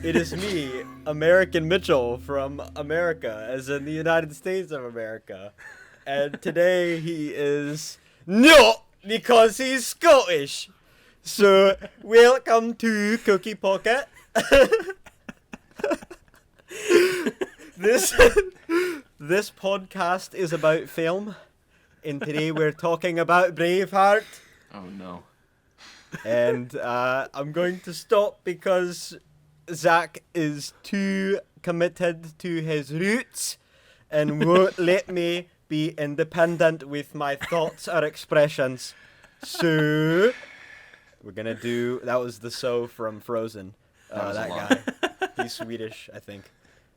It is me, American Mitchell from America, as in the United States of America. And today he is not because he's Scottish. So, welcome to Cookie Pocket. This podcast is about film, and today we're talking about Braveheart. Oh no. And I'm going to stop because Zach is too committed to his roots and won't let me be independent with my thoughts or expressions. So, we're going to do... That was the so from Frozen. That guy. He's Swedish, I think.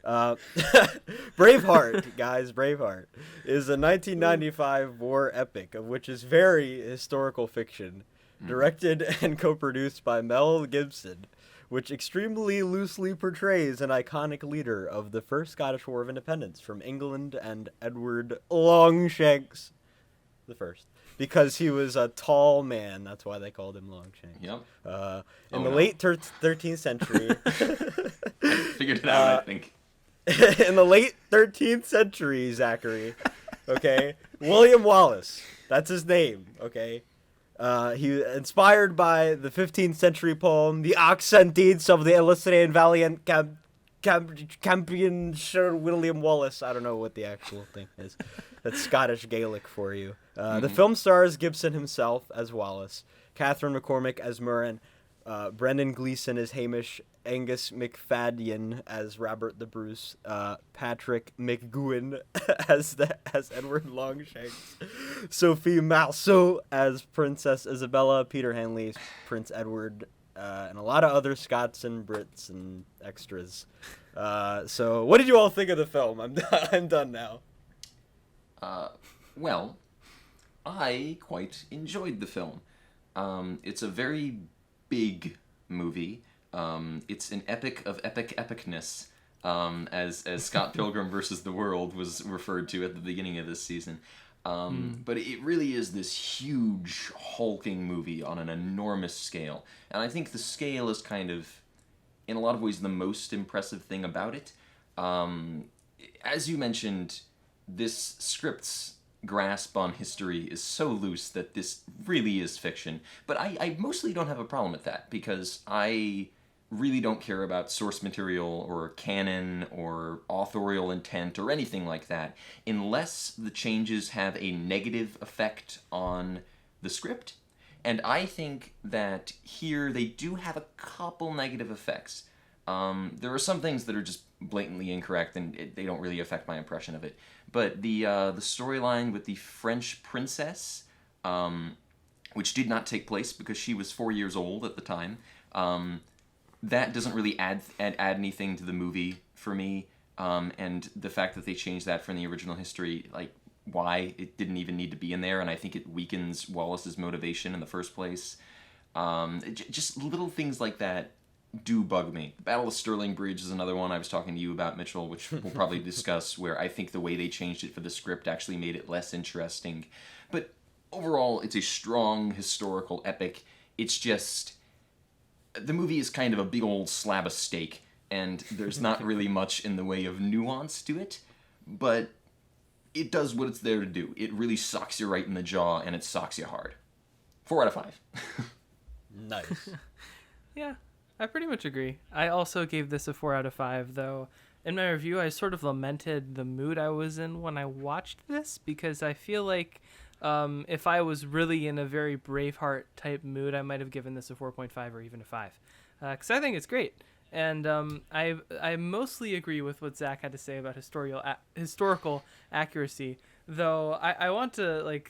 Braveheart, guys, Braveheart is a 1995 war epic, of which is very historical fiction, directed and co-produced by Mel Gibson, which extremely loosely portrays an iconic leader of the First Scottish War of Independence from England and Edward Longshanks the First. Because he was a tall man, that's why they called him Longshanks. Yep. In the late 13th century... I figured it out, I think. In the late 13th century, Zachary, okay? William Wallace, that's his name, okay? He inspired by the 15th century poem, The Accent Deeds of the Illustrious and Valiant Champion Sir William Wallace. I don't know what the actual thing is. That's Scottish Gaelic for you. The film stars Gibson himself as Wallace, Catherine McCormick as Murren, Brendan Gleeson as Hamish, Angus McFadden as Robert the Bruce, Patrick McGowan as Edward Longshanks, Sophie Marceau as Princess Isabella, Peter Hanley as Prince Edward, and a lot of other Scots and Brits and extras. So, what did you all think of the film? I'm done now. Well, I quite enjoyed the film. It's a very big movie. It's an epic of epicness, as Scott Pilgrim vs. the World was referred to at the beginning of this season. But it really is this huge, hulking movie on an enormous scale. And I think the scale is kind of, in a lot of ways, the most impressive thing about it. As you mentioned, this script's grasp on history is so loose that this really is fiction. But I mostly don't have a problem with that, because I really don't care about source material or canon or authorial intent or anything like that unless the changes have a negative effect on the script. And I think that here they do have a couple negative effects. There are some things that are just blatantly incorrect and they don't really affect my impression of it. But the storyline with the French princess, which did not take place because she was 4 years old at the time, that doesn't really add anything to the movie for me. And the fact that they changed that from the original history, like, why it didn't even need to be in there, and I think it weakens Wallace's motivation in the first place. Just little things like that do bug me. The Battle of Stirling Bridge is another one I was talking to you about, Mitchell, which we'll probably discuss, where I think the way they changed it for the script actually made it less interesting. But overall, it's a strong historical epic. It's just... the movie is kind of a big old slab of steak, and there's not really much in the way of nuance to it, but it does what it's there to do. It really socks you right in the jaw, and it socks you hard. 4 out of 5. Nice. Yeah, I pretty much agree. I also gave this a 4 out of 5, though. In my review, I sort of lamented the mood I was in when I watched this, because I feel like if I was really in a very Braveheart type mood, I might have given this a 4.5 or even a 5, because I think it's great. And I mostly agree with what Zach had to say about historical accuracy, though I want to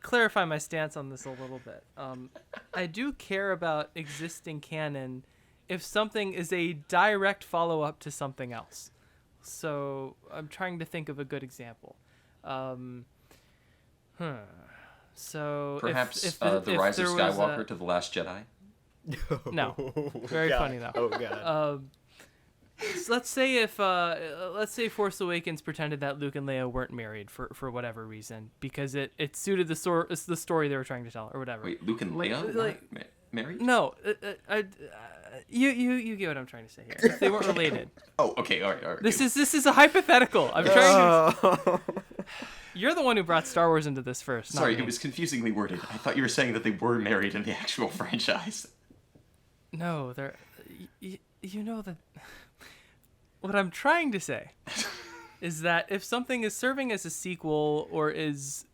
clarify my stance on this a little bit. I do care about existing canon if something is a direct follow-up to something else. So I'm trying to think of a good example. So perhaps if the Rise of Skywalker to The Last Jedi? No. Very funny, though. Oh, God. So let's say Force Awakens pretended that Luke and Leia weren't married for whatever reason, because it suited the story they were trying to tell, or whatever. Wait, Luke and Leia weren't married? No, You get what I'm trying to say here. If they weren't related. Oh, okay, all right. This is a hypothetical. I'm trying to. You're the one who brought Star Wars into this first. Sorry, not me. it was confusingly worded. I thought you were saying that they were married in the actual franchise. No, they're. You know that. What I'm trying to say is that if something is serving as a sequel or is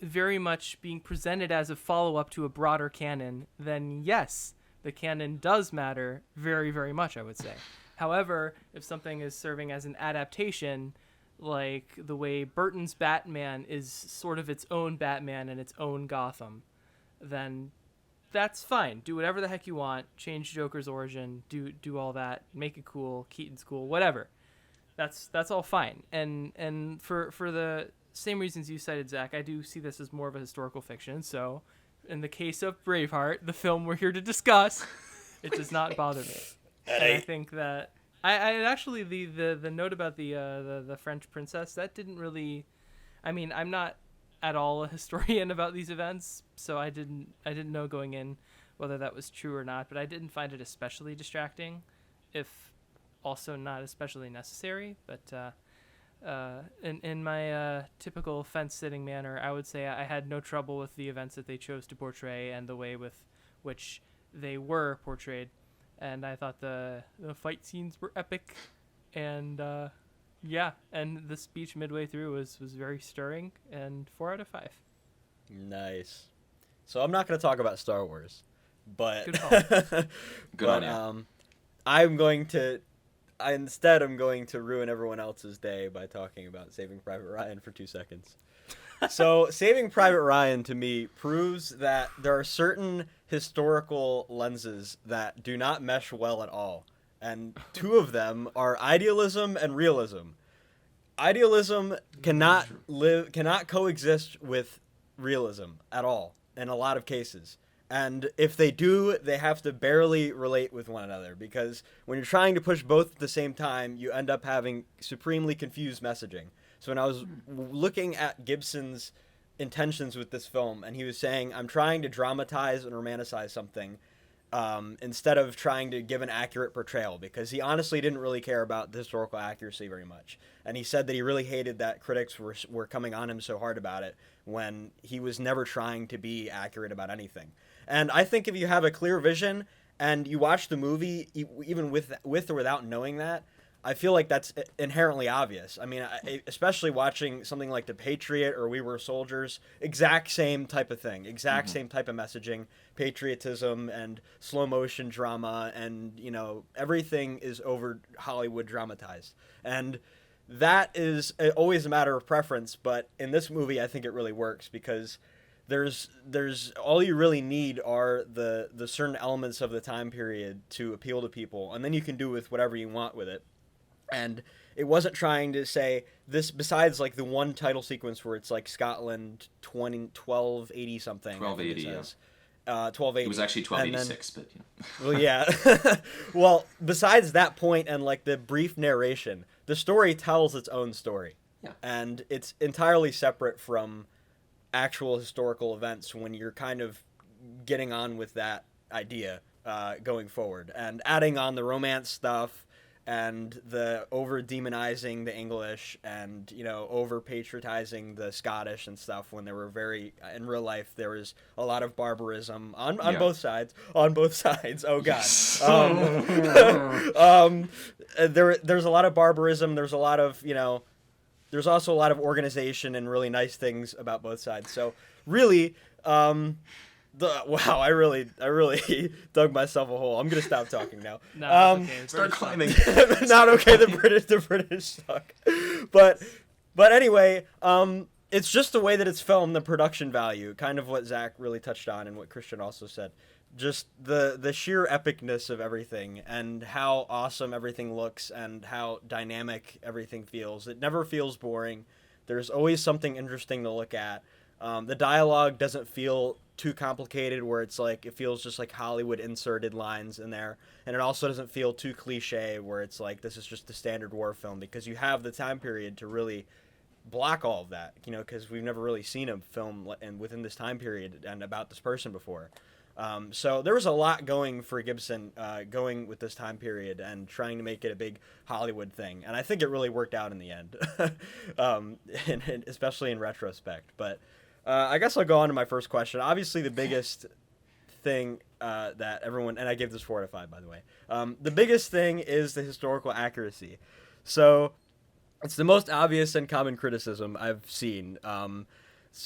very much being presented as a follow-up to a broader canon, then yes, the canon does matter very, very much, I would say. However, if something is serving as an adaptation, like the way Burton's Batman is sort of its own Batman and its own Gotham, then that's fine. Do whatever the heck you want. Change Joker's origin. Do all that. Make it cool. Keaton's cool. Whatever. That's all fine. And for the same reasons you cited, Zach, I do see this as more of a historical fiction. So, in the case of Braveheart, the film we're here to discuss, it does not bother me. And I think that I actually the note about the French princess, that didn't really. I mean, I'm not at all a historian about these events, so I didn't know going in whether that was true or not. But I didn't find it especially distracting, if also not especially necessary. But in my typical fence-sitting manner, I would say I had no trouble with the events that they chose to portray and the way with which they were portrayed. And I thought the fight scenes were epic, and yeah, and the speech midway through was very stirring, and 4 out of 5. Nice. So I'm not going to talk about Star Wars, but Good call. Good on you. I'm going to ruin everyone else's day by talking about Saving Private Ryan for 2 seconds. So Saving Private Ryan, to me, proves that there are certain historical lenses that do not mesh well at all. And 2 of them are idealism and realism. Idealism cannot coexist with realism at all in a lot of cases. And if they do, they have to barely relate with one another, because when you're trying to push both at the same time, you end up having supremely confused messaging. So when I was looking at Gibson's intentions with this film, and he was saying, I'm trying to dramatize and romanticize something, instead of trying to give an accurate portrayal, because he honestly didn't really care about the historical accuracy very much. And he said that he really hated that critics were coming on him so hard about it, when he was never trying to be accurate about anything. And I think if you have a clear vision and you watch the movie, even with or without knowing that, I feel like that's inherently obvious. I mean, especially watching something like The Patriot or We Were Soldiers, exact same type of thing, same type of messaging, patriotism and slow motion drama, and, you know, everything is over Hollywood dramatized. And that is always a matter of preference, but in this movie, I think it really works, because there's all you really need are the certain elements of the time period to appeal to people, and then you can do with whatever you want with it. And it wasn't trying to say this, besides like the one title sequence where it's like Scotland 1280 something. 1280, yeah. 1280. It was actually 1286, but you know. Well, yeah. Well, besides that point and like the brief narration, the story tells its own story. Yeah. And it's entirely separate from actual historical events when you're kind of getting on with that idea going forward, and adding on the romance stuff and the over demonizing the English, and, you know, over patriotising the Scottish and stuff, when there were in real life there was a lot of barbarism on both sides. Oh god. There's a lot of barbarism. There's a lot of, you know, there's also a lot of organization and really nice things about both sides. So really, wow, I really dug myself a hole. I'm gonna stop talking now. No, it's okay. Start climbing. Not okay. The British suck. But anyway, it's just the way that it's filmed, the production value, kind of what Zach really touched on, and what Christian also said. Just the sheer epicness of everything, and how awesome everything looks, and how dynamic everything feels. It never feels boring. There's always something interesting to look at. The dialogue doesn't feel too complicated, where it's like it feels just like Hollywood inserted lines in there, and it also doesn't feel too cliche, where it's like this is just a standard war film, because you have the time period to really block all of that, you know, because we've never really seen a film and within this time period and about this person before. So there was a lot going for Gibson going with this time period and trying to make it a big Hollywood thing. And I think it really worked out in the end, especially in retrospect. But I guess I'll go on to my first question. Obviously, the biggest thing that everyone, and I gave this 4 out of 5, by the way. The biggest thing is the historical accuracy. So it's the most obvious and common criticism I've seen,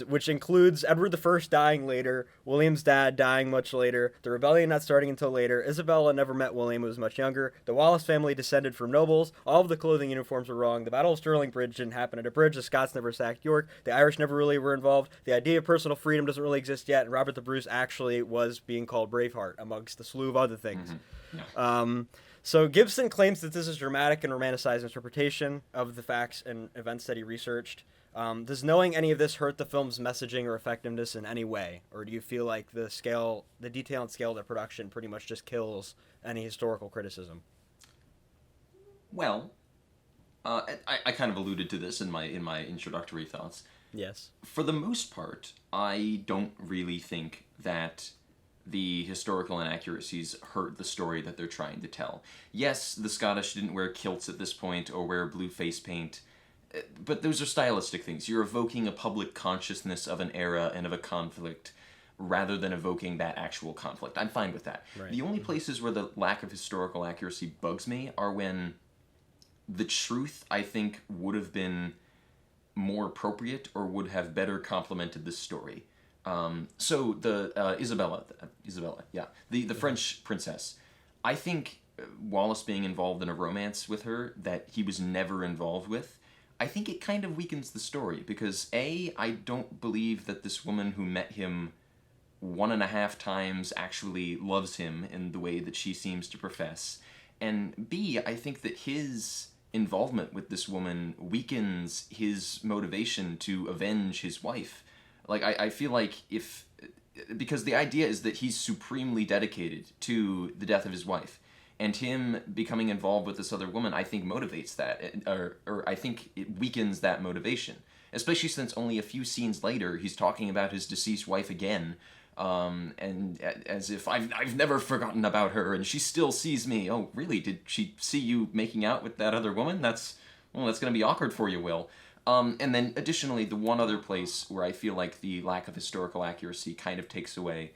which includes Edward I dying later, William's dad dying much later, the rebellion not starting until later, Isabella never met William, who was much younger, the Wallace family descended from nobles, all of the clothing uniforms were wrong, the Battle of Stirling Bridge didn't happen at a bridge, the Scots never sacked York, the Irish never really were involved, the idea of personal freedom doesn't really exist yet, and Robert the Bruce actually was being called Braveheart, amongst a slew of other things. Yeah. So Gibson claims that this is dramatic and romanticized interpretation of the facts and events that he researched. Does knowing any of this hurt the film's messaging or effectiveness in any way? Or do you feel like the detail and scale of the production pretty much just kills any historical criticism? Well, I kind of alluded to this in my introductory thoughts. Yes. For the most part, I don't really think that the historical inaccuracies hurt the story that they're trying to tell. Yes, the Scottish didn't wear kilts at this point or wear blue face paint, but those are stylistic things. You're evoking a public consciousness of an era and of a conflict rather than evoking that actual conflict. I'm fine with that. Right. The only places where the lack of historical accuracy bugs me are when the truth, I think, would have been more appropriate or would have better complemented the story. So the Isabella, yeah, the French princess. I think Wallace being involved in a romance with her that he was never involved with, I think it kind of weakens the story because I don't believe that this woman who met him 1.5 times actually loves him in the way that she seems to profess, and B, I think that his involvement with this woman weakens his motivation to avenge his wife. Like, I feel like because the idea is that he's supremely dedicated to the death of his wife, and him becoming involved with this other woman, I think motivates that, or I think it weakens that motivation, especially since only a few scenes later, he's talking about his deceased wife again, and as if I've never forgotten about her, and she still sees me. Oh, really? Did she see you making out with that other woman? That's going to be awkward for you, Will. And then additionally, the one other place where I feel like the lack of historical accuracy kind of takes away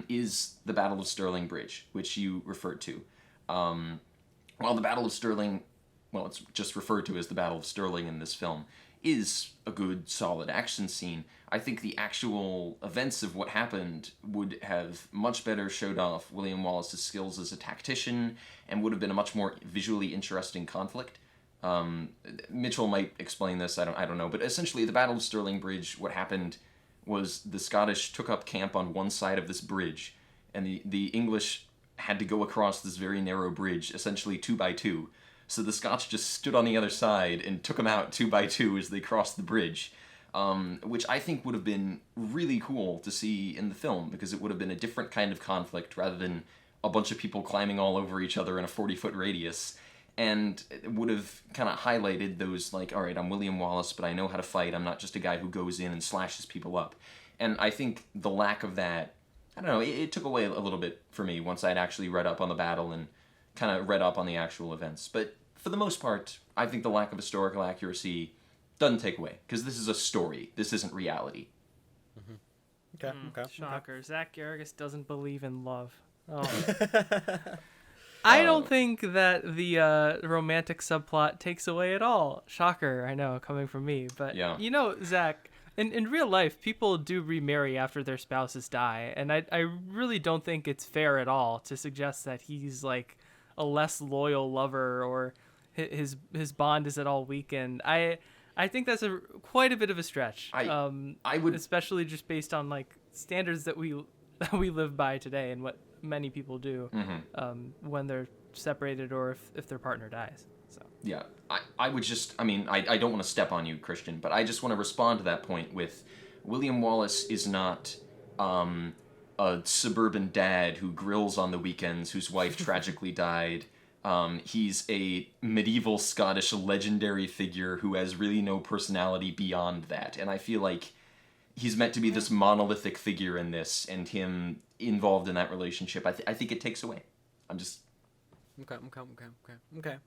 is the Battle of Stirling Bridge, which you referred to. While the Battle of Stirling, well, it's just referred to as the Battle of Stirling in this film, is a good, solid action scene, I think the actual events of what happened would have much better showed off William Wallace's skills as a tactician and would have been a much more visually interesting conflict. Mitchell might explain this, I don't know, but essentially the Battle of Stirling Bridge, what happened was the Scottish took up camp on one side of this bridge, and the English had to go across this very narrow bridge, essentially 2 by 2. So the Scots just stood on the other side and took them out 2 by 2 as they crossed the bridge, which I think would have been really cool to see in the film, because it would have been a different kind of conflict rather than a bunch of people climbing all over each other in a 40-foot radius. And it would have kind of highlighted those, like, all right, I'm William Wallace, but I know how to fight. I'm not just a guy who goes in and slashes people up. And I think the lack of that, I don't know, it took away a little bit for me once I'd actually read up on the battle and kind of read up on the actual events. But for the most part, I think the lack of historical accuracy doesn't take away, because this is a story. This isn't reality. Okay. Shocker. Zach Garrigus doesn't believe in love. Oh. I don't think that the romantic subplot takes away at all. Shocker, I know, coming from me. But, yeah. You know, Zach, in real life, people do remarry after their spouses die. And I really don't think it's fair at all to suggest that he's, like, a less loyal lover or his bond is at all weakened. I think that's quite a bit of a stretch. I would... Especially just based on, like, standards that we live by today and what many people do when they're separated or if their partner dies. So yeah, I would just, I mean, I don't want to step on you, Christian, but I just want to respond to that point with William Wallace is not a suburban dad who grills on the weekends, whose wife tragically died. He's a medieval Scottish legendary figure who has really no personality beyond that, and I feel like he's meant to be this monolithic figure in this, and him involved in that relationship, I think it takes away. I'm just. Okay.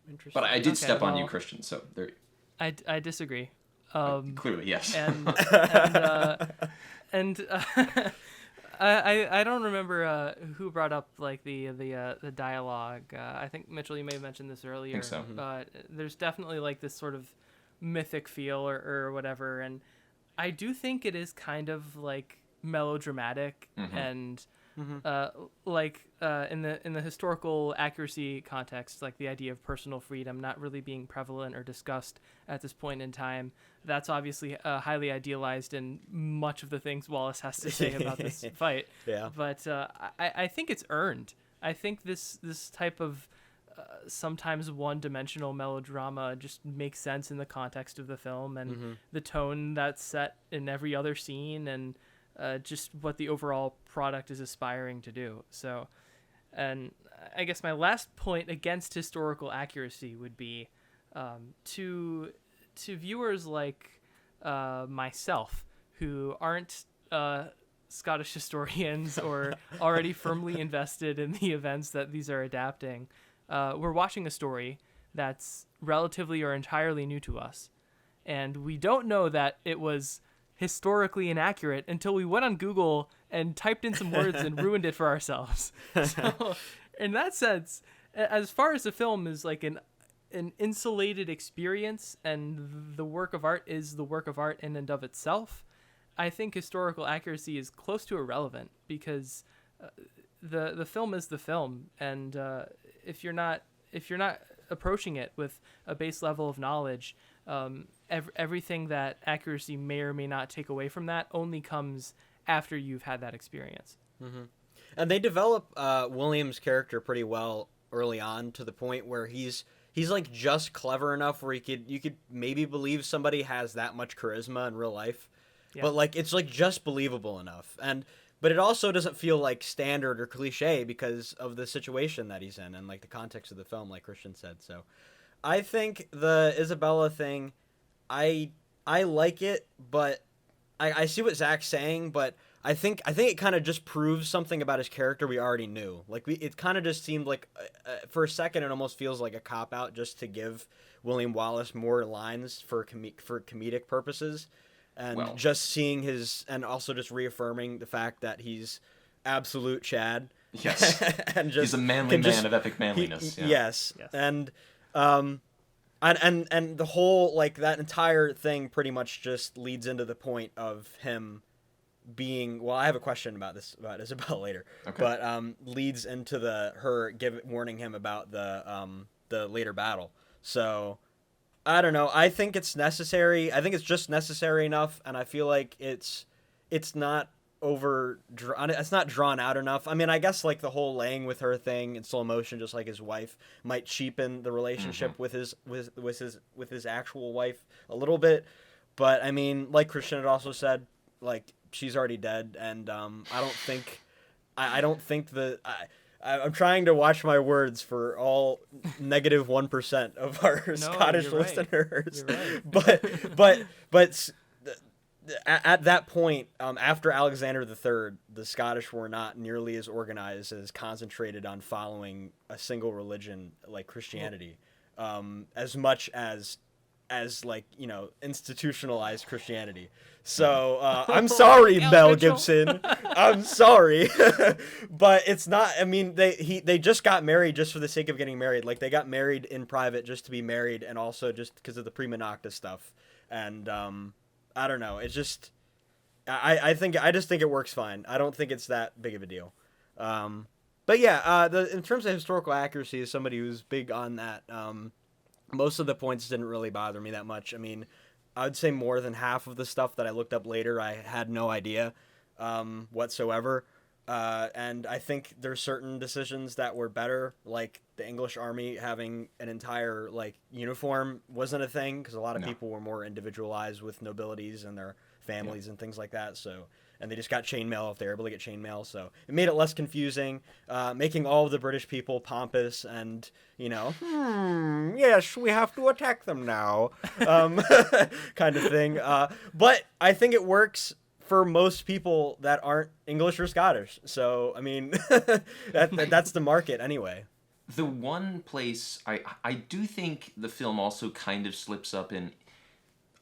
Interesting. But I did step on you, well, Christian. So there. I disagree. Clearly, yes. And I don't remember who brought up like the dialogue. I think Mitchell, you may have mentioned this earlier. I think so. But there's definitely like this sort of mythic feel or whatever, and I do think it is kind of like melodramatic and in the historical accuracy context, like the idea of personal freedom not really being prevalent or discussed at this point in time. That's obviously highly idealized in much of the things Wallace has to say about this fight. Yeah. But I think it's earned. I think this type of sometimes one-dimensional melodrama just makes sense in the context of the film and the tone that's set in every other scene and just what the overall product is aspiring to do. So, and I guess my last point against historical accuracy would be to viewers like myself who aren't Scottish historians or already firmly invested in the events that these are adapting. We're watching a story that's relatively or entirely new to us, and we don't know that it was historically inaccurate until we went on Google and typed in some words and ruined it for ourselves. So, in that sense, as far as the film is like an insulated experience and the work of art is the work of art in and of itself, I think historical accuracy is close to irrelevant because the film is the film, and if you're not approaching it with a base level of knowledge, everything that accuracy may or may not take away from that only comes after you've had that experience. And they develop William's character pretty well early on to the point where he's like just clever enough where you could maybe believe somebody has that much charisma in real life, but like it's like just believable enough. But it also doesn't feel like standard or cliche because of the situation that he's in and like the context of the film, like Christian said. So I think the Isabella thing, I like it, but I see what Zach's saying, but I think it kind of just proves something about his character we already knew. Like it kind of just seemed like for a second it almost feels like a cop out just to give William Wallace more lines for comedic purposes. And just seeing and also just reaffirming the fact that he's absolute Chad. Yes. And just, he's a manly man of epic manliness. Yes. And the whole, like, that entire thing pretty much just leads into the point of him being, well, I have a question about Isabel later, but leads into her warning him about the later battle. So I don't know. I think it's necessary. I think it's just necessary enough, and I feel like it's not it's not drawn out enough. I mean, I guess like the whole laying with her thing in slow motion, just like his wife, might cheapen the relationship with his actual wife a little bit. But I mean, like Christian had also said, like she's already dead, and I don't think I'm trying to watch my words for all negative 1% of our Scottish listeners. But at that point, after Alexander III, the Scottish were not nearly as organized, as concentrated on following a single religion like Christianity, as much as like, you know, institutionalized Christianity. So I'm sorry, Mel Gibson. I'm sorry, but it's not. I mean, they just got married just for the sake of getting married. Like they got married in private just to be married, and also just because of the prima nocta stuff. And I don't know. It's just I just think it works fine. I don't think it's that big of a deal. But yeah, in terms of historical accuracy, as somebody who's big on that, most of the points didn't really bother me that much. I mean, I would say more than half of the stuff that I looked up later, I had no idea whatsoever. And I think there's certain decisions that were better, like the English army having an entire like uniform wasn't a thing because a lot of people were more individualized with nobilities and their families and things like that. So, and they just got chainmail if they were able to get chainmail. So it made it less confusing, making all of the British people pompous and, you know, yes, we have to attack them now, kind of thing. But I think it works for most people that aren't English or Scottish. So, I mean, that's the market anyway. The one place I do think the film also kind of slips up in.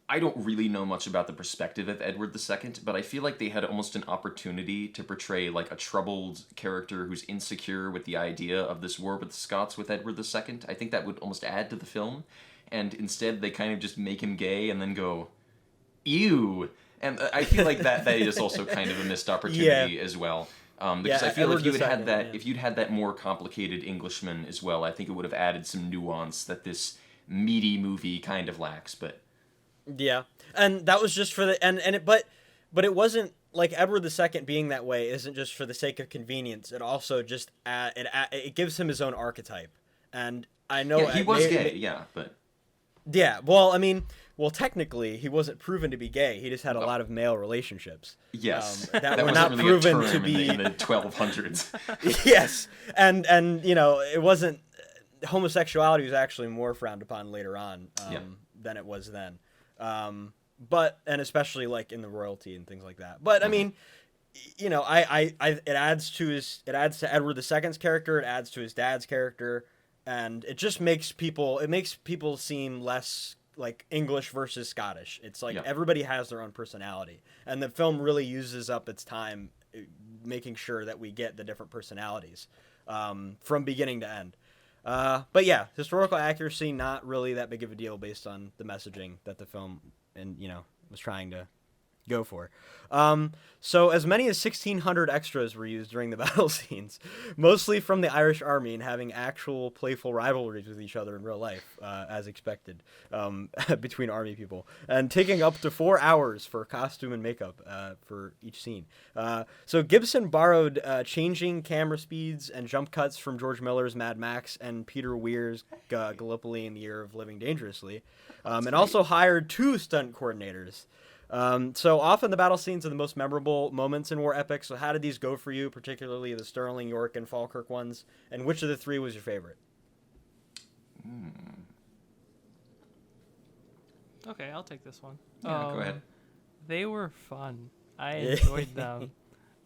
I don't really know much about the perspective of Edward II, but I feel like they had almost an opportunity to portray like a troubled character who's insecure with the idea of this war with the Scots with Edward II. I think that would almost add to the film, and instead they kind of just make him gay and then go, ew. And I feel like that is also kind of a missed opportunity as well. Because I feel if you'd had that more complicated Englishman as well, I think it would have added some nuance that this meaty movie kind of lacks. But yeah, and that was just for the but it wasn't like Edward II being that way isn't just for the sake of convenience. It also just it gives him his own archetype, and I know he was gay, but yeah. Well, I mean. Well, technically, he wasn't proven to be gay. He just had a lot of male relationships. Yes, that were not really proven to be in the 1200s. Yes, and it wasn't. Homosexuality was actually more frowned upon later on than it was then. But especially like in the royalty and things like that. But I mean, it adds to Edward II's character. It adds to his dad's character, and it just makes people seem less like English versus Scottish. It's like everybody has their own personality, and the film really uses up its time making sure that we get the different personalities from beginning to end. But yeah, historical accuracy not really that big of a deal based on the messaging that the film was trying to go for. So as many as 1,600 extras were used during the battle scenes, mostly from the Irish army and having actual playful rivalries with each other in real life, as expected, between army people, and taking up to 4 hours for costume and makeup for each scene. So Gibson borrowed changing camera speeds and jump cuts from George Miller's Mad Max and Peter Weir's Gallipoli in the Year of Living Dangerously, and also hired 2 stunt coordinators. So often the battle scenes are the most memorable moments in war epics. So how did these go for you, particularly the Stirling, York, and Falkirk ones? And which of the 3 was your favorite? Okay, I'll take this one. Yeah, go ahead. They were fun. I enjoyed them.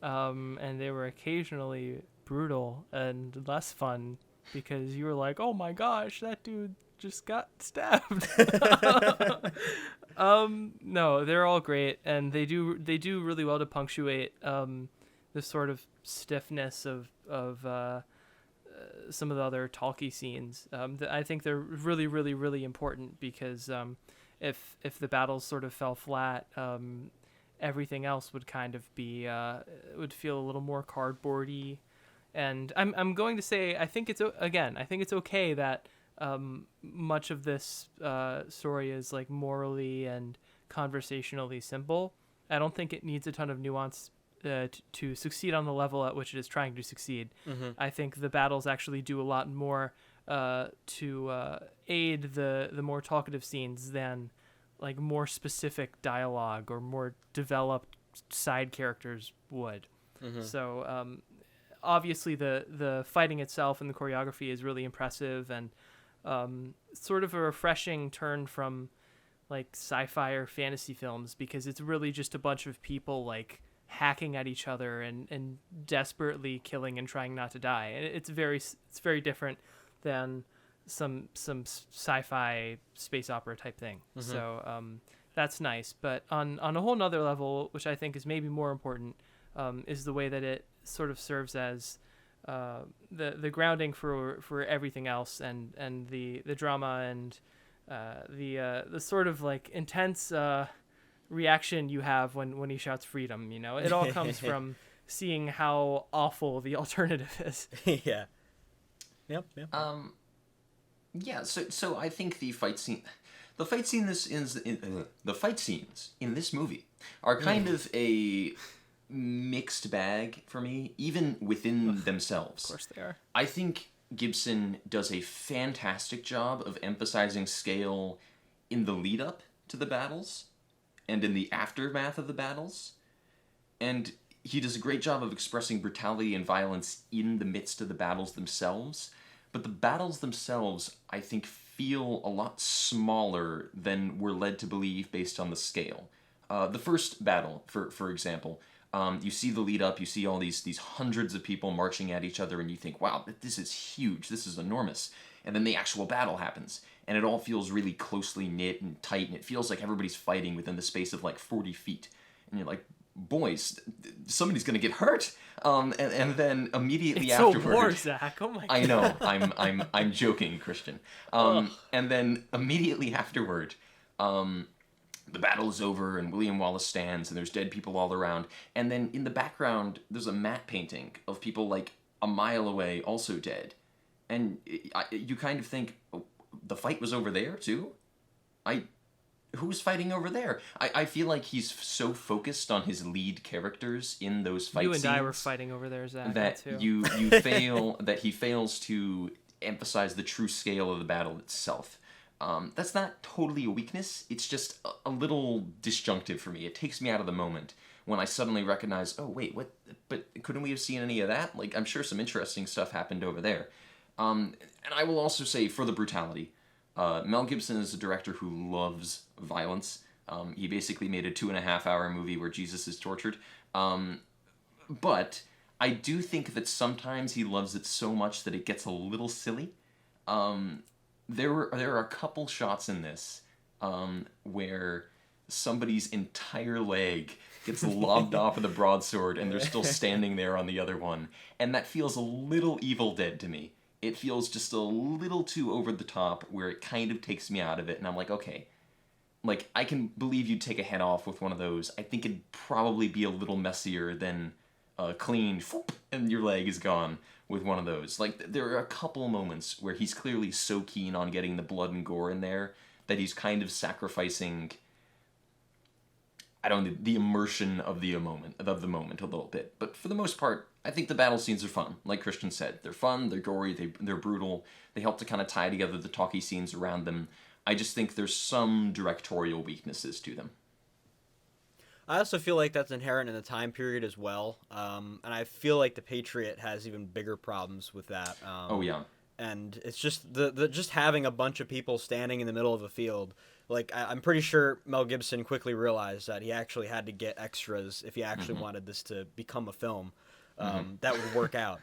And they were occasionally brutal and less fun because you were like, oh my gosh, that dude just got stabbed. No, they're all great, and they do really well to punctuate the sort of stiffness of some of the other talky scenes. I think they're really, really, really important because if the battles sort of fell flat, everything else would kind of be would feel a little more cardboardy. And I'm going to say I think it's okay that much of this story is like morally and conversationally simple. I don't think it needs a ton of nuance to succeed on the level at which it is trying to succeed. Mm-hmm. I think the battles actually do a lot more to aid the more talkative scenes than like more specific dialogue or more developed side characters would. Mm-hmm. So obviously the fighting itself and the choreography is really impressive and sort of a refreshing turn from like sci-fi or fantasy films because it's really just a bunch of people like hacking at each other and desperately killing and trying not to die. It's very different than some sci-fi space opera type thing. Mm-hmm. So that's nice. But on a whole nother level, which I think is maybe more important, is the way that it sort of serves as the grounding for everything else and the drama and the sort of like intense reaction you have when he shouts freedom. It all comes from seeing how awful the alternative is. Yeah. Yep. Yeah. So I think the fight scenes in this movie are kind of a mixed bag for me, even within themselves. Of course they are. I think Gibson does a fantastic job of emphasizing scale in the lead up to the battles and in the aftermath of the battles. And he does a great job of expressing brutality and violence in the midst of the battles themselves. But the battles themselves, I think, feel a lot smaller than we're led to believe based on the scale. The first battle, for example, you see the lead up, you see all these hundreds of people marching at each other, and you think, wow, this is huge, this is enormous. And then the actual battle happens, and it all feels really closely knit and tight, and it feels like everybody's fighting within the space of like 40 feet. And you're like, boys, somebody's gonna get hurt. And then immediately afterward, it's a war, Zach. Oh my god. I know, I'm joking, Christian. And then immediately afterward, the battle is over and William Wallace stands and there's dead people all around. And then in the background, there's a matte painting of people like a mile away also dead. And you kind of think, oh, the fight was over there too? Who's fighting over there? I feel like he's so focused on his lead characters in those fight scenes. You and I were fighting over there, Zach. That too. that he fails to emphasize the true scale of the battle itself. That's not totally a weakness. It's just a little disjunctive for me. It takes me out of the moment when I suddenly recognize, oh wait, what? But couldn't we have seen any of that? Like, I'm sure some interesting stuff happened over there. And I will also say, for the brutality, Mel Gibson is a director who loves violence. He basically made a 2.5-hour movie where Jesus is tortured. But I do think that sometimes he loves it so much that it gets a little silly. There are a couple shots in this where somebody's entire leg gets lobbed off with a broadsword and they're still standing there on the other one. And that feels a little Evil Dead to me. It feels just a little too over the top where it kind of takes me out of it. And I'm like, okay, like, I can believe you'd take a head off with one of those. I think it'd probably be a little messier than clean, and your leg is gone with one of those. Like, there are a couple moments where he's clearly so keen on getting the blood and gore in there that he's kind of sacrificing, I don't know, the immersion of the moment a little bit. But for the most part, I think the battle scenes are fun. Like Christian said, they're fun, they're gory, they're brutal. They help to kind of tie together the talky scenes around them. I just think there's some directorial weaknesses to them. I also feel like that's inherent in the time period as well. And I feel like The Patriot has even bigger problems with that. Oh, yeah. And it's just the just having a bunch of people standing in the middle of a field. Like, I'm pretty sure Mel Gibson quickly realized that he actually had to get extras if he actually wanted this to become a film. That would work out.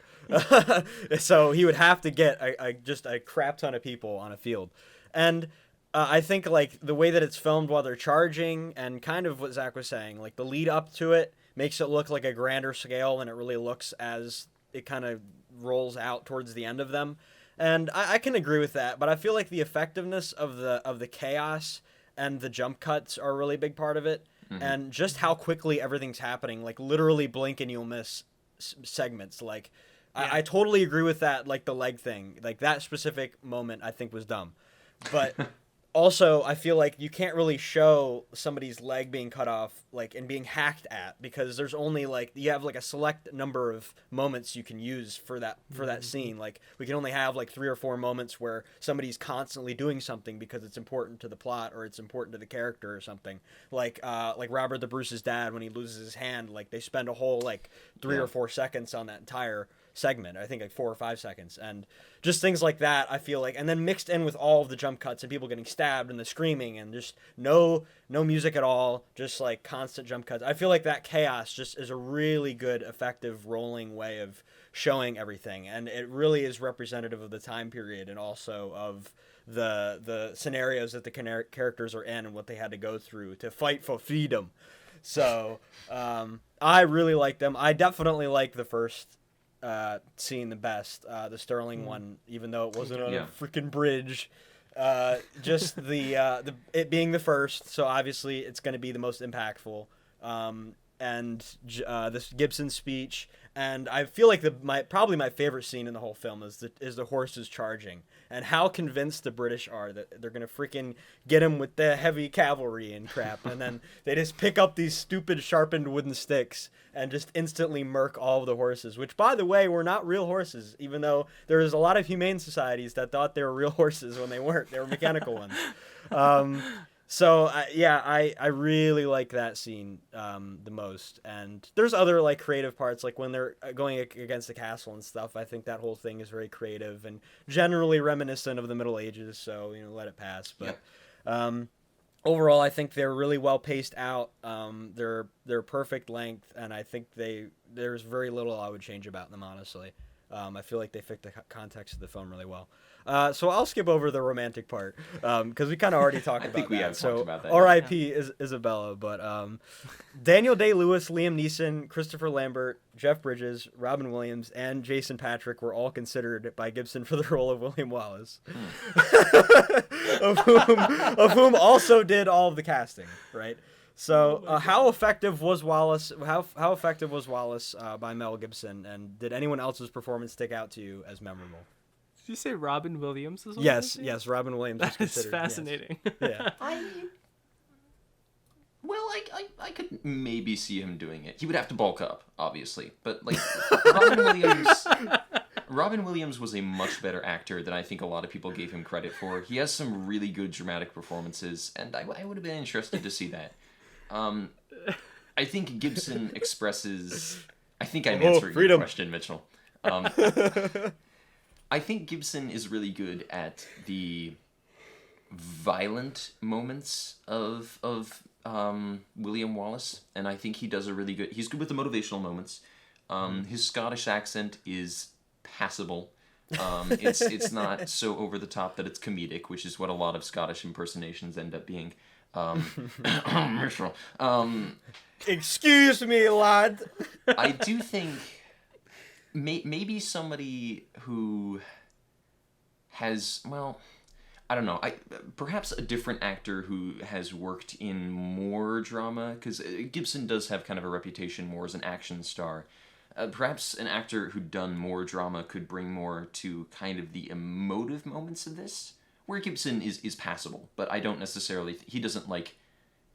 So he would have to get just a crap ton of people on a field. And I think, like, the way that it's filmed while they're charging and kind of what Zach was saying, like, the lead up to it makes it look like a grander scale than it really looks as it kind of rolls out towards the end of them. And I can agree with that, but I feel like the effectiveness of the chaos and the jump cuts are a really big part of it. And just how quickly everything's happening, like, literally blink and you'll miss segments. Like, yeah. I totally agree with that, like, the leg thing. Like, that specific moment I think was dumb. But also, I feel like you can't really show somebody's leg being cut off, like, and being hacked at, because there's only, like, you have, like, a select number of moments you can use for that scene. Like, we can only have, like, 3 or 4 moments where somebody's constantly doing something because it's important to the plot or it's important to the character or something. Like Robert the Bruce's dad, when he loses his hand, like, they spend a whole, like, 3 or 4 seconds on that entire segment. I think like 4 or 5 seconds, and just things like that, I feel like, and then mixed in with all of the jump cuts and people getting stabbed and the screaming and just no music at all, just like constant jump cuts. I feel like that chaos just is a really good, effective, rolling way of showing everything, and it really is representative of the time period and also of the scenarios that the characters are in and what they had to go through to fight for freedom. So I really like them. I definitely like the first scene the best, the Sterling one, even though it wasn't on a freaking bridge. Just the it being the first, so obviously it's going to be the most impactful. And this Gibson speech, and I feel like probably my favorite scene in the whole film is the horses charging, and how convinced the British are that they're gonna freaking get him with the heavy cavalry and crap, and then they just pick up these stupid sharpened wooden sticks and just instantly murk all of the horses, which, by the way, were not real horses, even though there was a lot of humane societies that thought they were real horses when they weren't. They were mechanical ones. So I really like that scene the most, and there's other like creative parts, like when they're going against the castle and stuff. I think that whole thing is very creative and generally reminiscent of the Middle Ages, so let it pass. But overall, I think they're really well paced out. They're perfect length, and I think there's very little I would change about them, honestly. I feel like they fit the context of the film really well. So I'll skip over the romantic part because we kind of already talked about that. I think we have talked about that. R.I.P. Isabella, but Daniel Day-Lewis, Liam Neeson, Christopher Lambert, Jeff Bridges, Robin Williams, and Jason Patric were all considered by Gibson for the role of William Wallace, of whom also did all of the casting, right? So, how effective was Wallace? How effective was Wallace by Mel Gibson? And did anyone else's performance stick out to you as memorable? Did you say Robin Williams was? Yes, Robin Williams. That is fascinating. Yes. Yeah. I could maybe see him doing it. He would have to bulk up, obviously, but like Robin Williams was a much better actor than I think a lot of people gave him credit for. He has some really good dramatic performances, and I would have been interested to see that. I think Gibson expresses... I think I'm answering your question, Mitchell. I think Gibson is really good at the violent moments of William Wallace, and I think he does a really good... He's good with the motivational moments. His Scottish accent is passable. It's not so over the top that it's comedic, which is what a lot of Scottish impersonations end up being. Mitchell. Excuse me, lad. I do think maybe somebody who has, well, I don't know. Perhaps a different actor who has worked in more drama, because Gibson does have kind of a reputation more as an action star. Perhaps an actor who'd done more drama could bring more to kind of the emotive moments of this, where Gibson is passable, but I don't necessarily... He doesn't, like,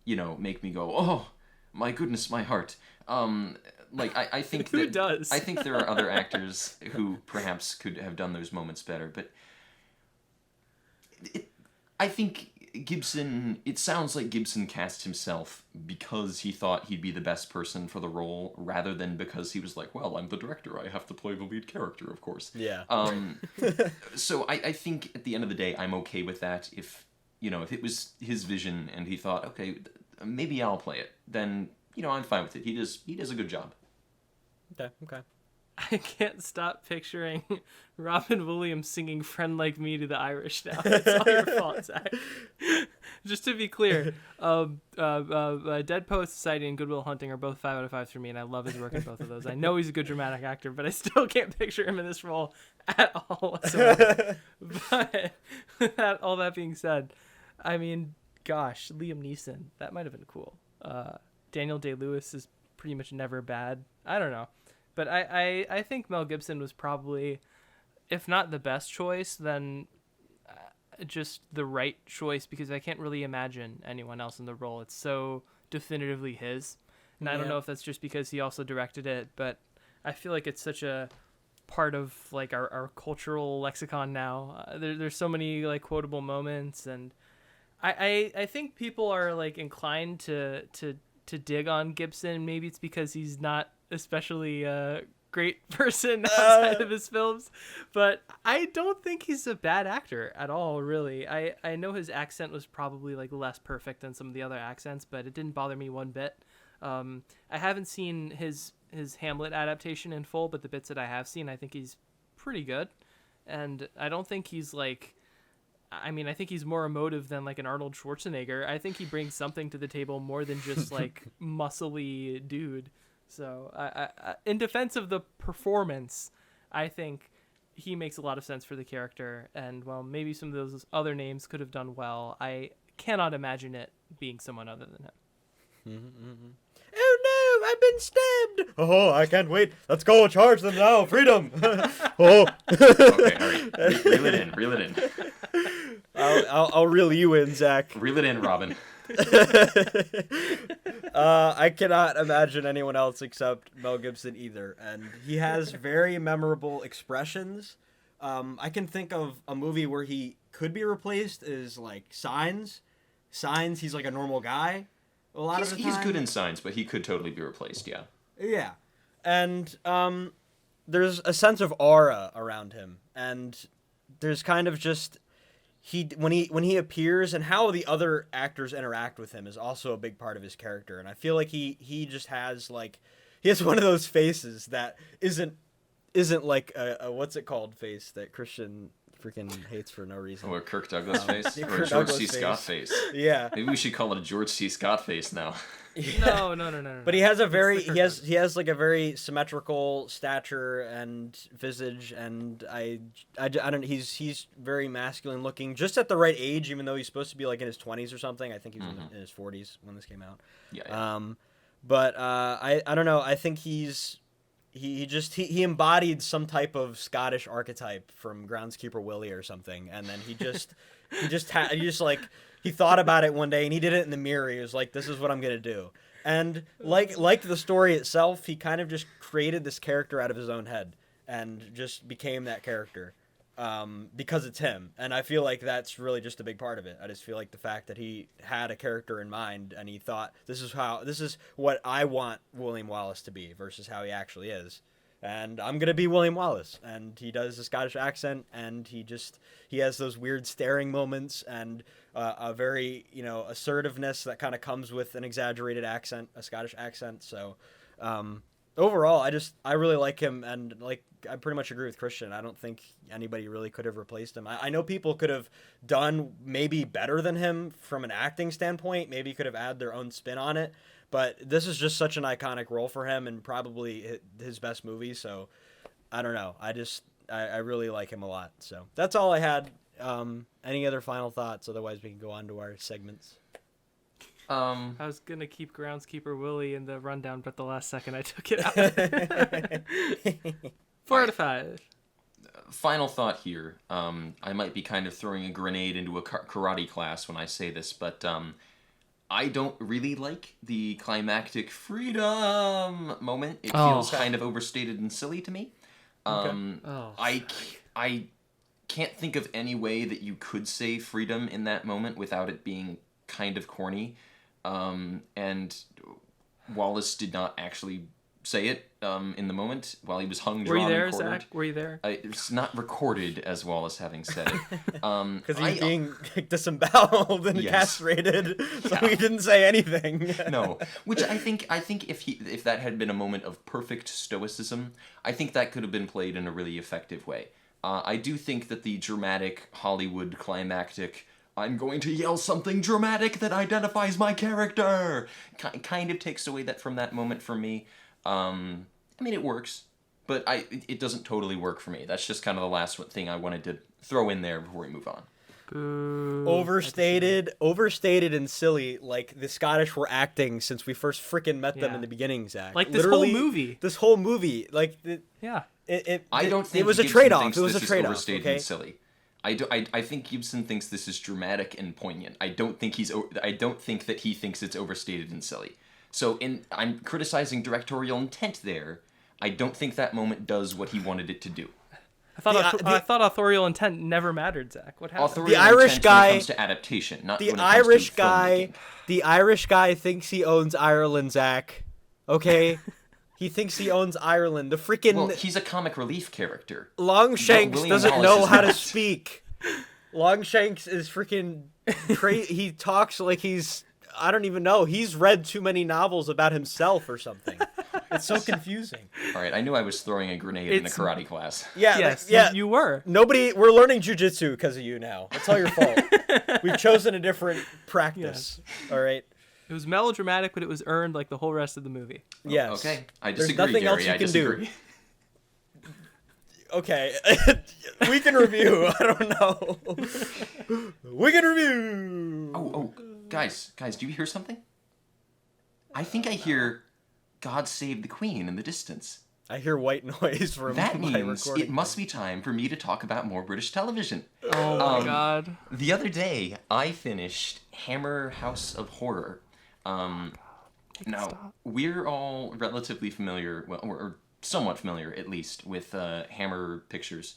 make me go, oh, my goodness, my heart. I think Who does? I think there are other actors who perhaps could have done those moments better, but I think Gibson... It sounds like Gibson cast himself because he thought he'd be the best person for the role, rather than because he was like, well, I'm the director, I have to play the lead character, of course. Yeah. So I think at the end of the day, I'm okay with that. If it was his vision and he thought, okay, maybe I'll play it, then, I'm fine with it. He does a good job. Okay. I can't stop picturing Robin Williams singing "Friend Like Me" to the Irish now. It's all your fault, Zach. Just to be clear, Dead Poets Society and Good Will Hunting are both 5 out of 5 for me, and I love his work in both of those. I know he's a good dramatic actor, but I still can't picture him in this role at all whatsoever. But all that being said, I mean, gosh, Liam Neeson, that might have been cool. Daniel Day-Lewis is pretty much never bad. I don't know. But I think Mel Gibson was probably, if not the best choice, then just the right choice, because I can't really imagine anyone else in the role. It's so definitively his. And I don't know if that's just because he also directed it, but I feel like it's such a part of like our cultural lexicon now. There's so many like quotable moments, and I think people are like inclined to dig on Gibson. Maybe it's because he's not especially a great person outside of his films, but I don't think he's a bad actor at all, really. I know his accent was probably like less perfect than some of the other accents, but it didn't bother me one bit. I haven't seen his Hamlet adaptation in full, but the bits that I have seen, I think he's pretty good. And I don't think he's like, I mean, I think he's more emotive than like an Arnold Schwarzenegger. I think he brings something to the table more than just like muscly dude. So I, in defense of the performance, I think he makes a lot of sense for the character. And while maybe some of those other names could have done well, I cannot imagine it being someone other than him. Mm-hmm. Oh no, I've been stabbed! Oh, I can't wait. Let's go charge them now. Freedom! Oh. Okay, all right. Reel it in. I'll reel you in, Zach. Reel it in, Robin. I cannot imagine anyone else except Mel Gibson either, and he has very memorable expressions. I can think of a movie where he could be replaced is like Signs. Signs, he's like a normal guy a lot of the time. He's good in Signs, but he could totally be replaced, yeah. Yeah. And there's a sense of aura around him, and there's kind of just... when he appears and how the other actors interact with him is also a big part of his character. And I feel like he just has like he has one of those faces that isn't like a what's it called face that Christian freaking hates for no reason. Or a Kirk Douglas face, or a Kirk George Douglas C. Scott face. Yeah. Maybe we should call it a George C. Scott face now. No. But he has a very he has like a very symmetrical stature and visage, and I don't he's very masculine looking, just at the right age, even though he's supposed to be like in his 20s or something. I think he was in his 40s when this came out. Yeah. But I don't know. I think he embodied some type of Scottish archetype from Groundskeeper Willie or something, and then he thought about it one day and he did it in the mirror. He was like, "This is what I'm gonna do." And like the story itself, he kind of just created this character out of his own head and just became that character because it's him. And I feel like that's really just a big part of it. I just feel like the fact that he had a character in mind and he thought, this is what I want William Wallace to be versus how he actually is. And I'm going to be William Wallace. And he does a Scottish accent, and he has those weird staring moments and a very, assertiveness that kind of comes with an exaggerated accent, a Scottish accent. So overall, I really like him, and like I pretty much agree with Christian. I don't think anybody really could have replaced him. I know people could have done maybe better than him from an acting standpoint, maybe could have added their own spin on it. But this is just such an iconic role for him and probably his best movie. So I don't know. I really like him a lot. So that's all I had. Any other final thoughts? Otherwise, we can go on to our segments. I was going to keep Groundskeeper Willie in the rundown, but the last second I took it out. 4 out of 5. Final thought here. I might be kind of throwing a grenade into a karate class when I say this, but I don't really like the climactic freedom moment. It feels kind of overstated and silly to me. I can't think of any way that you could say freedom in that moment without it being kind of corny. And Wallace did not actually say it in the moment while he was hung, drawn, and quartered. Zach? Were you there? It's not recorded as Wallace having said it. Because he's being disemboweled and castrated, so he didn't say anything. No, which I think if that had been a moment of perfect stoicism, I think that could have been played in a really effective way. I do think that the dramatic Hollywood climactic, I'm going to yell something dramatic that identifies my character, kind of takes away from that moment for me. I mean, it works, but it doesn't totally work for me. That's just kind of the last thing I wanted to throw in there before we move on. Overstated and silly, like the Scottish were acting since we first freaking met them in the beginning, Zach. Like this whole movie. This whole movie, like I don't think it was a Gibson trade-off. thinks It was a this is trade-off. overstated and silly. I think Gibson thinks this is dramatic and poignant. I don't think that he thinks it's overstated and silly. So I'm criticizing directorial intent there. I don't think that moment does what he wanted it to do. I thought authorial intent never mattered, Zach. What happened? The Irish guy, when it comes to adaptation, not the when it comes Irish to guy, filmmaking. the Irish guy thinks he owns Ireland, Zach. Okay, he thinks he owns Ireland. The freaking Well, he's a comic relief character. Longshanks William doesn't Wallace know is how to not. speak. Longshanks is freaking crazy. He talks like he's, I don't even know. He's read too many novels about himself or something. It's so confusing. All right, I knew I was throwing a grenade in a karate class. Yeah, Yes, yeah. you were. We're learning jujitsu because of you now. It's all your fault. We've chosen a different practice. Yes. All right. It was melodramatic, but it was earned like the whole rest of the movie. Yes. Okay, I There's disagree, nothing Gary. else you I can disagree. do. Okay, we can review. I don't know. We can review. Oh, guys, do you hear something? I think I hear "God Save the Queen" in the distance. I hear white noise from that my means recording. it must be time for me to talk about more British television. Oh my god! The other day, I finished Hammer House of Horror. Now we're all relatively familiar, or somewhat familiar at least, with Hammer Pictures.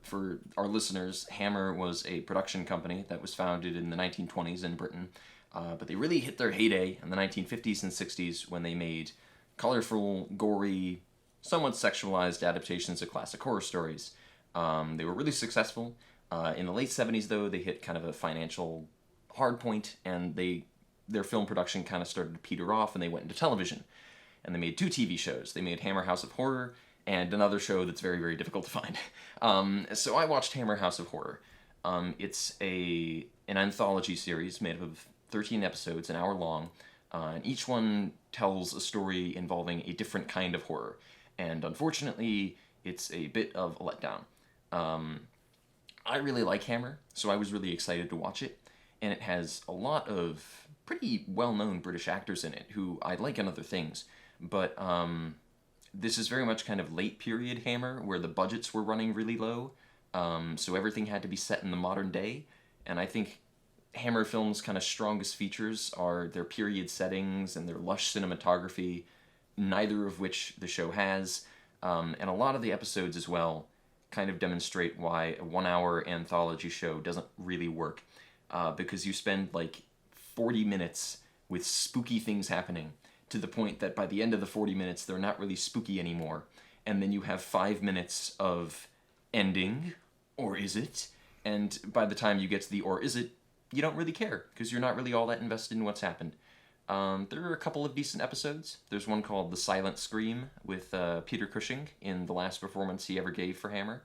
For our listeners, Hammer was a production company that was founded in the 1920s in Britain, but they really hit their heyday in the 1950s and 60s when they made colorful, gory, somewhat sexualized adaptations of classic horror stories. They were really successful. In the late 70s, though, they hit kind of a financial hard point, and their film production kind of started to peter off, and they went into television. And they made 2 TV shows. They made Hammer House of Horror and another show that's very, very difficult to find. So I watched Hammer House of Horror. It's an anthology series made up of 13 episodes, an hour long, and each one tells a story involving a different kind of horror. And unfortunately, it's a bit of a letdown. I really like Hammer, so I was really excited to watch it. And it has a lot of pretty well-known British actors in it who I like in other things. But this is very much kind of late period Hammer, where the budgets were running really low. So everything had to be set in the modern day. And I think Hammer films' kind of strongest features are their period settings and their lush cinematography, neither of which the show has. And a lot of the episodes as well kind of demonstrate why a 1-hour anthology show doesn't really work. Because you spend like 40 minutes with spooky things happening to the point that by the end of the 40 minutes, they're not really spooky anymore. And then you have 5 minutes of ending, or is it? And by the time you get to the or is it, you don't really care, because you're not really all that invested in what's happened. There are a couple of decent episodes. There's one called The Silent Scream with Peter Cushing in the last performance he ever gave for Hammer.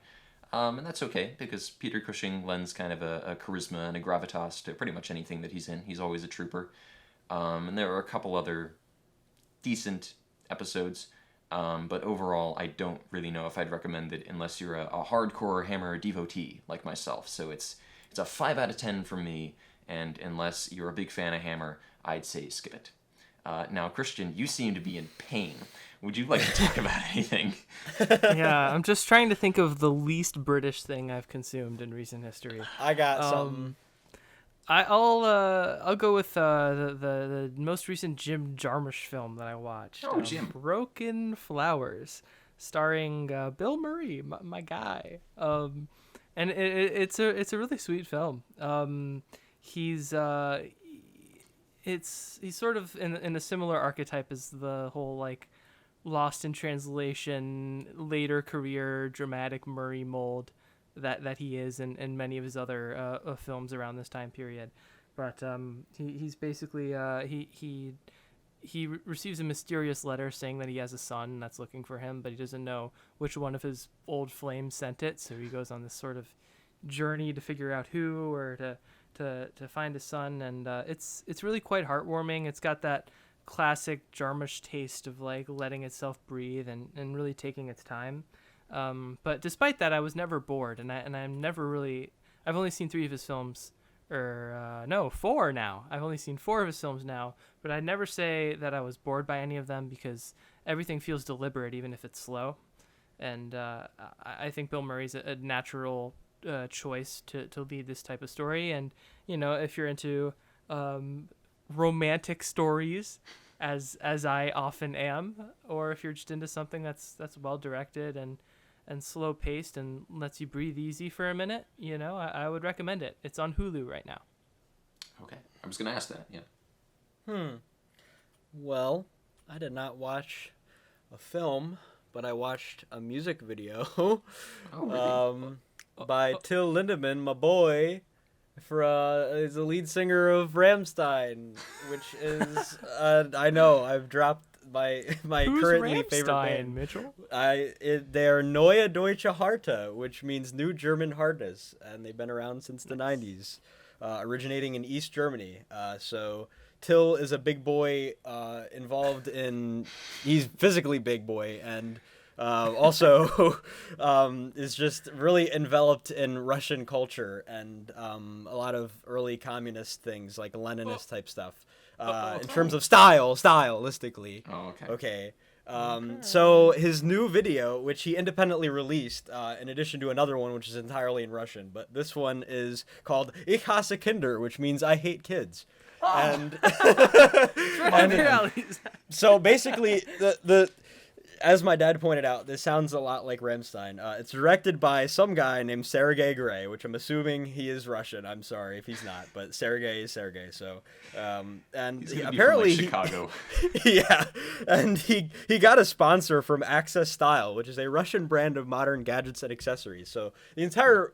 And that's okay, because Peter Cushing lends kind of a charisma and a gravitas to pretty much anything that he's in. He's always a trooper. And there are a couple other decent episodes. But overall, I don't really know if I'd recommend it unless you're a hardcore Hammer devotee like myself. So it's a 5 out of 10 from me, and unless you're a big fan of Hammer, I'd say skip it. Now, Christian, you seem to be in pain. Would you like to talk about anything? Yeah, I'm just trying to think of the least British thing I've consumed in recent history. I got something. I'll go with the most recent Jim Jarmusch film that I watched. Oh, Jim. Broken Flowers, starring Bill Murray, my guy. And it's a really sweet film. He's sort of in a similar archetype as the whole like Lost in Translation, later career dramatic Murray mold that he is in many of his other films around this time period. But he's basically he receives a mysterious letter saying that he has a son that's looking for him, but he doesn't know which one of his old flames sent it. So he goes on this sort of journey to figure out who, or to find his son, and it's really quite heartwarming. It's got that classic Jarmusch taste of like letting itself breathe and really taking its time. But despite that, I was never bored, and I'm never really. I've only seen 3 of his films, or 4 now. I've only seen 4 of his films now, but I'd never say that I was bored by any of them because everything feels deliberate, even if it's slow. And I think Bill Murray's a natural choice to lead this type of story. And if you're into romantic stories, as I often am, or if you're just into something that's well directed and slow paced and lets you breathe easy for a minute, I would recommend it. It's on Hulu right now. Okay, I was gonna ask that. Yeah. Well, I did not watch a film, but I watched a music video. Oh, really? By Till Lindemann, my boy, is the lead singer of Rammstein, which is I know I've dropped my Who's currently Rammstein, favorite band. Mitchell? They are Neue Deutsche Harte, which means New German Hardness, and they've been around since the 90s, originating in East Germany. So Till is a big boy involved in. He's physically big boy and. Also is just really enveloped in Russian culture and a lot of early communist things like Leninist type stuff in terms of stylistically. Oh, okay. Okay. So his new video, which he independently released, in addition to another one which is entirely in Russian, but this one is called Ich hasse Kinder, which means I hate kids. And, so basically the as my dad pointed out, this sounds a lot like Rammstein. It's directed by some guy named Sergei Gray, which I'm assuming he is Russian. I'm sorry if he's not, but Sergei is Sergei. So, and He's gonna apparently be from, like, Chicago. Yeah, and he got a sponsor from Access Style, which is a Russian brand of modern gadgets and accessories. So the entire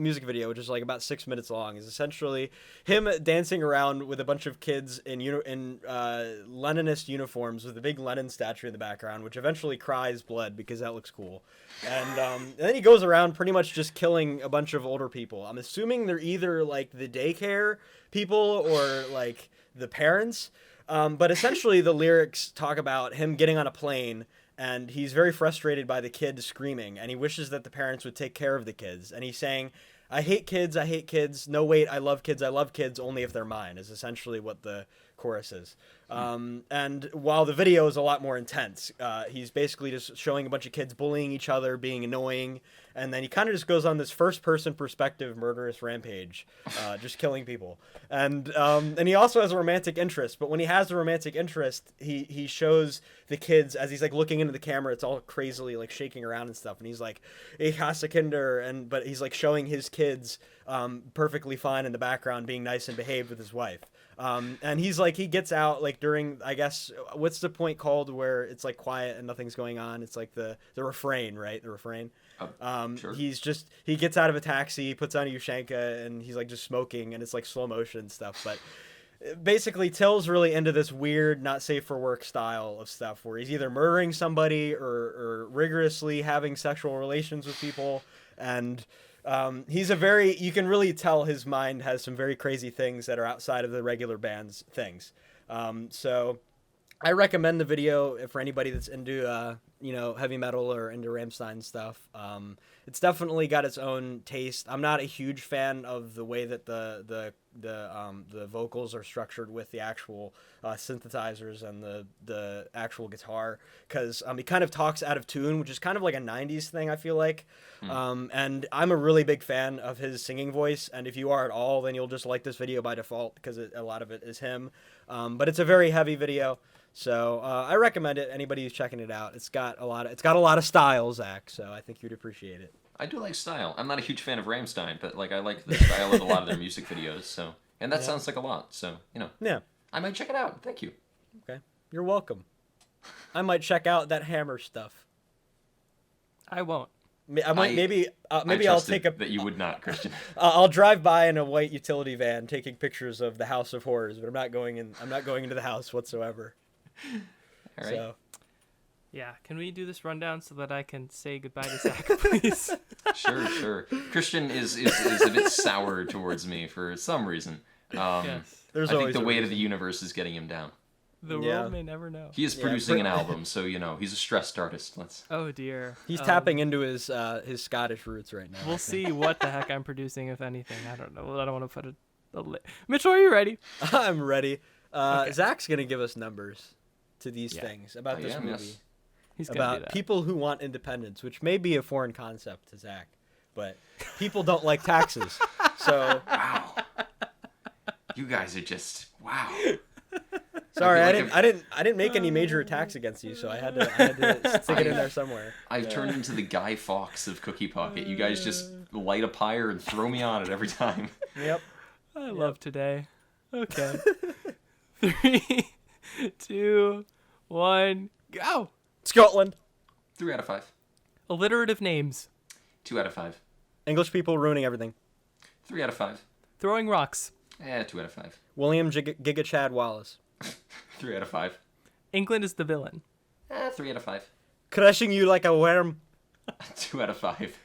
music video, which is like about 6 minutes long, is essentially him dancing around with a bunch of kids in Leninist uniforms with a big Lenin statue in the background, which eventually cries blood because that looks cool. And then he goes around pretty much just killing a bunch of older people. I'm assuming they're either like the daycare people or like the parents. But essentially the lyrics talk about him getting on a plane, and he's very frustrated by the kid screaming, and he wishes that the parents would take care of the kids. And he's saying, I hate kids, I hate kids. No, wait, I love kids only if they're mine, is essentially what the chorus is. And while the video is a lot more intense, he's basically just showing a bunch of kids bullying each other, being annoying, and then he kind of just goes on this first-person perspective murderous rampage, just killing people. And he also has a romantic interest, but when he has a romantic interest, he shows the kids as he's like looking into the camera. It's all crazily like shaking around and stuff, and he's like, "Ich hasse Kinder," but he's like showing his kids perfectly fine in the background, being nice and behaved with his wife. And he's like, he gets out like during, I guess, what's the point called where it's like quiet and nothing's going on? It's like the refrain, right? The refrain. Sure. He gets out of a taxi, puts on a Yushenka, and he's like just smoking, and it's like slow motion stuff. But basically, Till's really into this weird, not safe for work style of stuff where he's either murdering somebody or rigorously having sexual relations with people. And he's you can really tell his mind has some very crazy things that are outside of the regular band's things. So I recommend the video for anybody that's into, heavy metal or into Rammstein stuff. It's definitely got its own taste. I'm not a huge fan of the way that the vocals are structured with the actual synthesizers and the actual guitar, because he kind of talks out of tune, which is kind of like a 90s thing, I feel like. And I'm a really big fan of his singing voice, and if you are at all, then you'll just like this video by default because a lot of it is him. But it's a very heavy video. So I recommend it. Anybody who's checking it out, it's got a lot of style, Zach. So I think you'd appreciate it. I do like style. I'm not a huge fan of Rammstein, but like I like the style of a lot of their music videos. So, and that sounds like a lot. So Yeah. I might check it out. Thank you. Okay, you're welcome. I might check out that Hammer stuff. I won't. Maybe I'll take a. That you would not, Christian. I'll drive by in a white utility van, taking pictures of the House of Horrors, but I'm not going into the house whatsoever. All right. So. Yeah, can we do this rundown so that I can say goodbye to Zach, please? Sure. Christian is a bit sour towards me for some reason. Yes. I think the weight of the universe is getting him down. The world may never know. He is producing an album, so he's a stressed artist. Oh dear. He's tapping into his Scottish roots right now. We'll see what the heck I'm producing, if anything. I don't know. I don't want to put Mitchell, are you ready? I'm ready. Okay. Zach's gonna give us numbers to these things about this movie. Yes. He's gonna do about that. people who want independence, which may be a foreign concept to Zach, but people don't like taxes. So Wow. You guys are just wow. sorry, I feel like didn't make any major attacks against you, so I had to stick it in there somewhere. I've turned into the Guy Fawkes of Cookie Pocket. You guys just light a pyre and throw me on it every time. Yep. I love today. Okay. 3, 2, 1, go. Scotland. 3 out of 5. Alliterative names. 2 out of 5. English people ruining everything. 3 out of 5. Throwing rocks. 2 out of 5. William Giga Chad Wallace. 3 out of 5. England is the villain. 3 out of 5. Crushing you like a worm. 2 out of 5.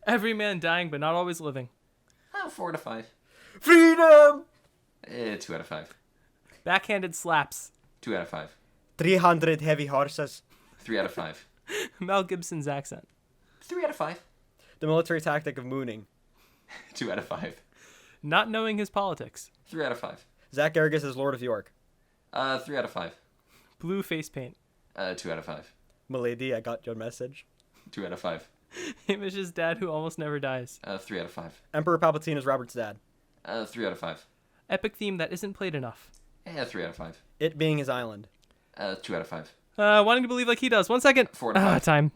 Every man dying but not always living. 4 out of 5. Freedom. 2 out of 5. Backhanded slaps. 2 out of 5. 300 heavy horses. 3 out of 5. Mel Gibson's accent. 3 out of 5. The military tactic of mooning. 2 out of 5. Not knowing his politics. 3 out of 5. Zach Garrigus as Lord of York. 3 out of 5. Blue face paint. 2 out of 5. Milady, I got your message. 2 out of 5. Hamish's dad who almost never dies. 3 out of 5. Emperor Palpatine is Robert's dad. 3 out of 5. Epic theme that isn't played enough. 3 out of 5. It being his island. 2 out of 5. Wanting to believe like he does. 1 second. 4 out of 5. Time.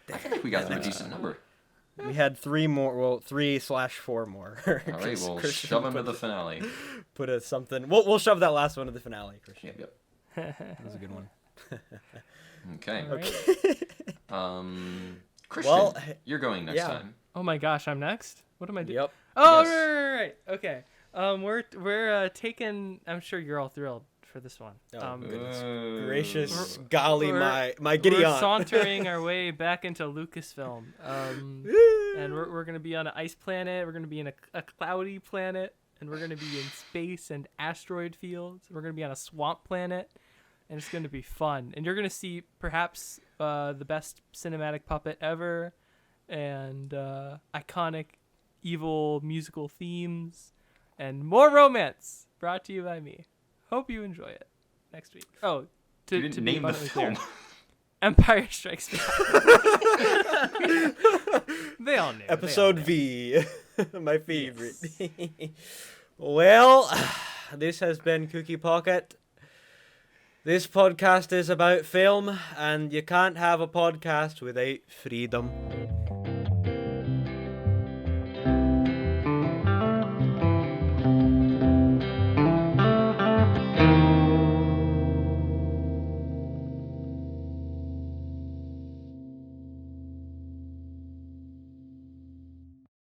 I feel like we got through a decent number. We had 3 more. Well, 3/4 more. All right, we'll shove him to the finale. Put a something. We'll shove that last one to the finale, Christian. Yep. That was a good one. Okay. All right. Christian, Well, you're going next time. Oh my gosh, I'm next. What am I doing? Yep. Oh, Yes. right. Okay. We're taking. I'm sure you're all thrilled for this one. Oh, goodness Uh, gracious, golly, we're- my giddy We're aunt. sauntering our way back into Lucasfilm, and we're gonna be on an ice planet. We're gonna be in a cloudy planet, and we're gonna be in space and asteroid fields. We're gonna be on a swamp planet, and it's gonna be fun. And you're gonna see perhaps the best cinematic puppet ever, and iconic evil musical themes, and more romance brought to you by me. Hope you enjoy it next week. Oh, You didn't to be name the abundantly film. clear, Empire Strikes Back. They all knew. Episode V, my favorite. Well, this has been Cookie Pocket. This podcast is about film, and you can't have a podcast without freedom.